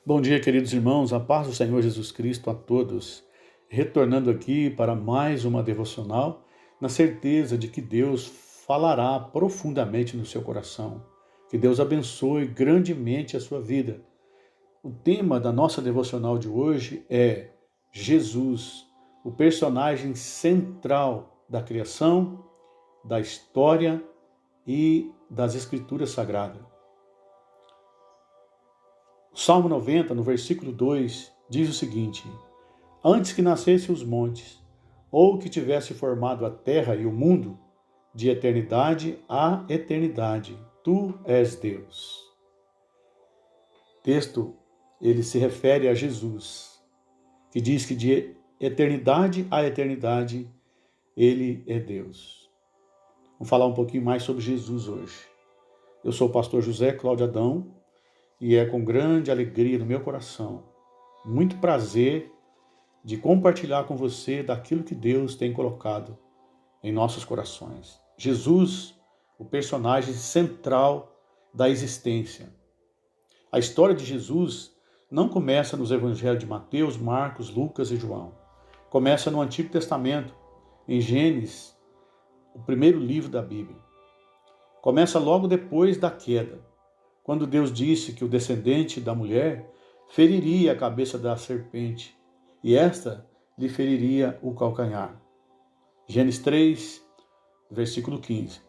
Bom dia, queridos irmãos, a paz do Senhor Jesus Cristo a todos. Retornando aqui para mais uma devocional, na certeza de que Deus falará profundamente no seu coração. Que Deus abençoe grandemente a sua vida. O tema da nossa devocional de hoje é Jesus, o personagem central da criação, da história e das Escrituras Sagradas. O Salmo 90, no versículo 2, diz o seguinte: Antes que nascessem os montes, ou que tivesse formado a terra e o mundo, de eternidade a eternidade, tu és Deus. Texto, ele se refere a Jesus, que diz que de eternidade a eternidade, ele é Deus. Vamos falar um pouquinho mais sobre Jesus hoje. Eu sou o pastor José Cláudio Adão, e é com grande alegria no meu coração, muito prazer de compartilhar com você daquilo que Deus tem colocado em nossos corações. Jesus, o personagem central da existência. A história de Jesus não começa nos evangelhos de Mateus, Marcos, Lucas e João. Começa no Antigo Testamento, em Gênesis, o primeiro livro da Bíblia. Começa logo depois da queda, quando Deus disse que o descendente da mulher feriria a cabeça da serpente, e esta lhe feriria o calcanhar. Gênesis 3, versículo 15.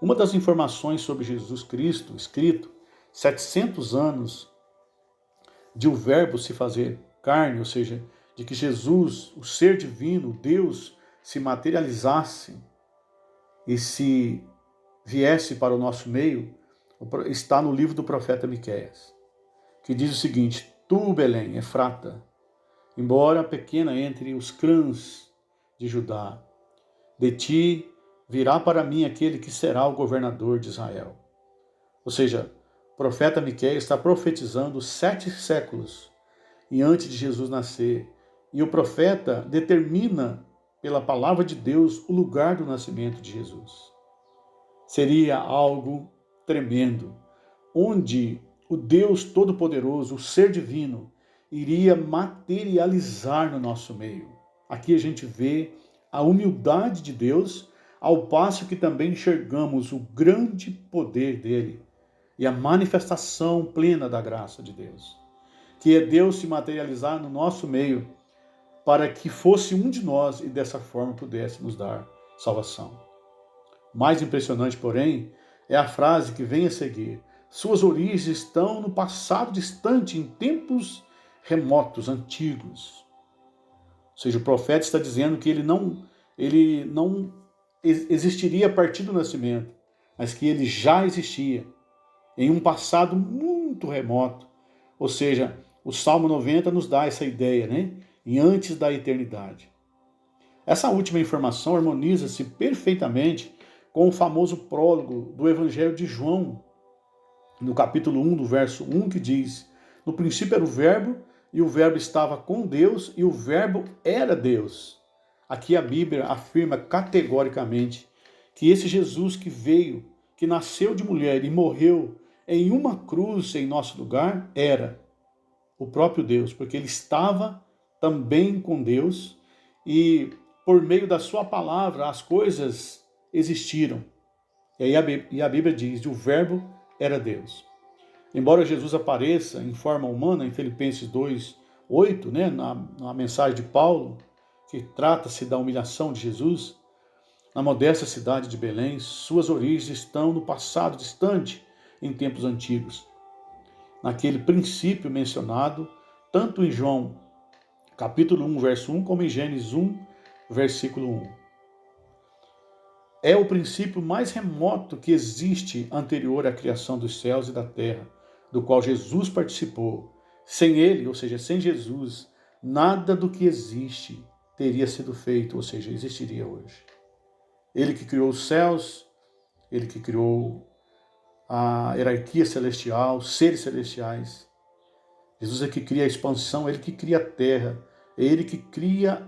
Uma das informações sobre Jesus Cristo, escrito 700 anos de o verbo se fazer carne, ou seja, de que Jesus, o ser divino, Deus, se materializasse e se viesse para o nosso meio, está no livro do profeta Miqueias, que diz o seguinte: Tu, Belém, Efrata, embora pequena entre os clãs de Judá, de ti virá para mim aquele que será o governador de Israel. Ou seja, o profeta Miqueias está profetizando 7 séculos e antes de Jesus nascer. E o profeta determina, pela palavra de Deus, o lugar do nascimento de Jesus. Seria algo tremendo, onde o Deus Todo-Poderoso, o Ser Divino, iria materializar no nosso meio. Aqui a gente vê a humildade de Deus, ao passo que também enxergamos o grande poder dele e a manifestação plena da graça de Deus, que é Deus se materializar no nosso meio para que fosse um de nós e dessa forma pudesse nos dar salvação. Mais impressionante, porém, é a frase que vem a seguir: suas origens estão no passado distante, em tempos remotos, antigos. Ou seja, o profeta está dizendo que ele não existiria a partir do nascimento, mas que ele já existia em um passado muito remoto. Ou seja, o Salmo 90 nos dá essa ideia, né? E antes da eternidade. Essa última informação harmoniza-se perfeitamente com o famoso prólogo do Evangelho de João, no capítulo 1, do verso 1, que diz: No princípio era o Verbo, e o Verbo estava com Deus, e o Verbo era Deus. Aqui a Bíblia afirma categoricamente que esse Jesus que veio, que nasceu de mulher e morreu em uma cruz em nosso lugar, era o próprio Deus, porque ele estava também com Deus, e por meio da sua palavra as coisas existiram. E a Bíblia diz que o Verbo era Deus. Embora Jesus apareça em forma humana, em Filipenses 2:8, né, na mensagem de Paulo, que trata-se da humilhação de Jesus, na modesta cidade de Belém, suas origens estão no passado distante, em tempos antigos. Naquele princípio mencionado, tanto em João capítulo 1, verso 1, como em Gênesis 1, versículo 1. É o princípio mais remoto que existe anterior à criação dos céus e da terra, do qual Jesus participou. Sem ele, ou seja, sem Jesus, nada do que existe teria sido feito, ou seja, existiria hoje. Ele que criou os céus, ele que criou a hierarquia celestial, seres celestiais. Jesus é que cria a expansão, ele que cria a terra, é ele que cria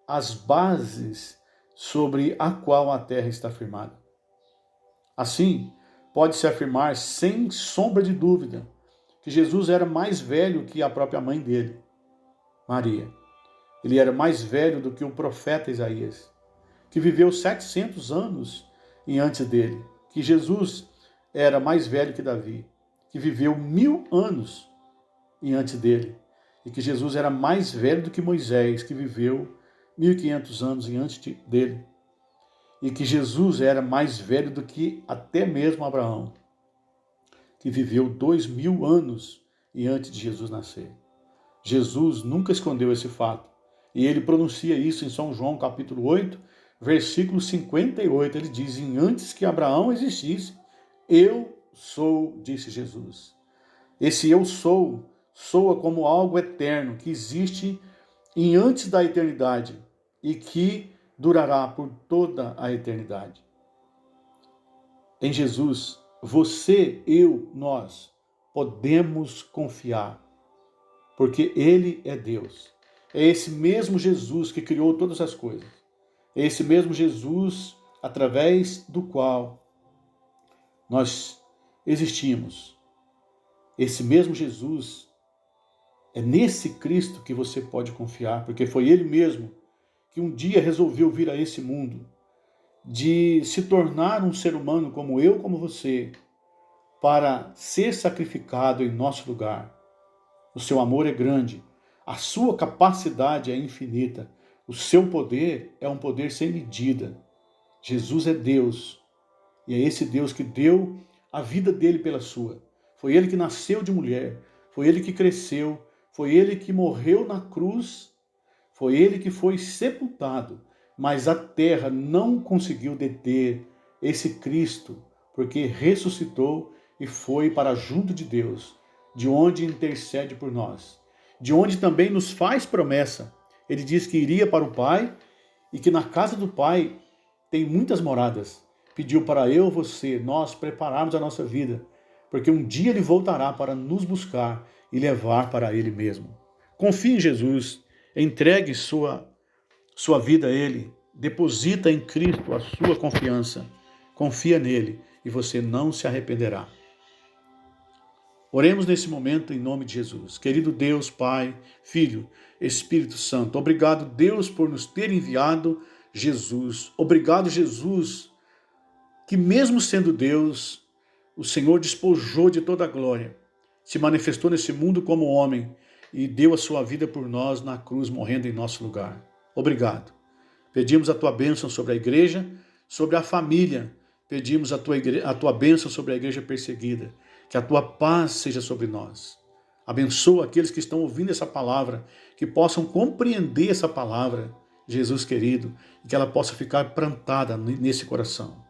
as bases sobre a qual a terra está firmada. Assim, pode-se afirmar sem sombra de dúvida que Jesus era mais velho que a própria mãe dele, Maria. Ele era mais velho do que o profeta Isaías, que viveu 700 anos antes dele. Que Jesus era mais velho que Davi, que viveu 1000 anos antes dele. E que Jesus era mais velho do que Moisés, que viveu 1500 anos antes dele. E que Jesus era mais velho do que até mesmo Abraão, que viveu 2000 anos antes de Jesus nascer. Jesus nunca escondeu esse fato. E ele pronuncia isso em São João, capítulo 8, versículo 58. Ele diz: antes que Abraão existisse, eu sou, disse Jesus. Esse eu sou soa como algo eterno, que existe antes da eternidade e que durará por toda a eternidade. Em Jesus, você, eu, nós podemos confiar, porque Ele é Deus. É esse mesmo Jesus que criou todas as coisas. É esse mesmo Jesus através do qual nós existimos. Esse mesmo Jesus, é nesse Cristo que você pode confiar, porque foi Ele mesmo que um dia resolveu vir a esse mundo, de se tornar um ser humano como eu, como você, para ser sacrificado em nosso lugar. O seu amor é grande, a sua capacidade é infinita, o seu poder é um poder sem medida. Jesus é Deus, e é esse Deus que deu a vida dele pela sua. Foi ele que nasceu de mulher, foi ele que cresceu, foi ele que morreu na cruz, foi ele que foi sepultado, mas a terra não conseguiu deter esse Cristo, porque ressuscitou e foi para junto de Deus, de onde intercede por nós, de onde também nos faz promessa. Ele diz que iria para o Pai e que na casa do Pai tem muitas moradas. Pediu para eu, você, nós prepararmos a nossa vida, porque um dia Ele voltará para nos buscar e levar para Ele mesmo. Confie em Jesus, entregue sua vida a Ele, deposita em Cristo a sua confiança, confia nele e você não se arrependerá. Oremos nesse momento em nome de Jesus. Querido Deus, Pai, Filho, Espírito Santo, obrigado, Deus, por nos ter enviado Jesus. Obrigado, Jesus, que mesmo sendo Deus, o Senhor despojou de toda a glória, se manifestou nesse mundo como homem e deu a sua vida por nós na cruz, morrendo em nosso lugar. Obrigado. Pedimos a tua bênção sobre a igreja, sobre a família. Pedimos a tua bênção sobre a igreja perseguida. Que a tua paz seja sobre nós. Abençoa aqueles que estão ouvindo essa palavra, que possam compreender essa palavra, Jesus querido, e que ela possa ficar plantada nesse coração.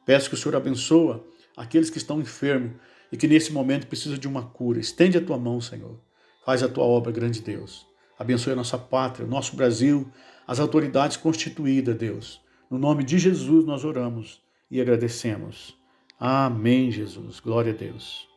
Peço que o Senhor abençoe aqueles que estão enfermos e que nesse momento precisam de uma cura. Estende a tua mão, Senhor. Faz a tua obra, grande Deus. Abençoe a nossa pátria, o nosso Brasil, as autoridades constituídas, Deus. No nome de Jesus nós oramos e agradecemos. Amém, Jesus. Glória a Deus.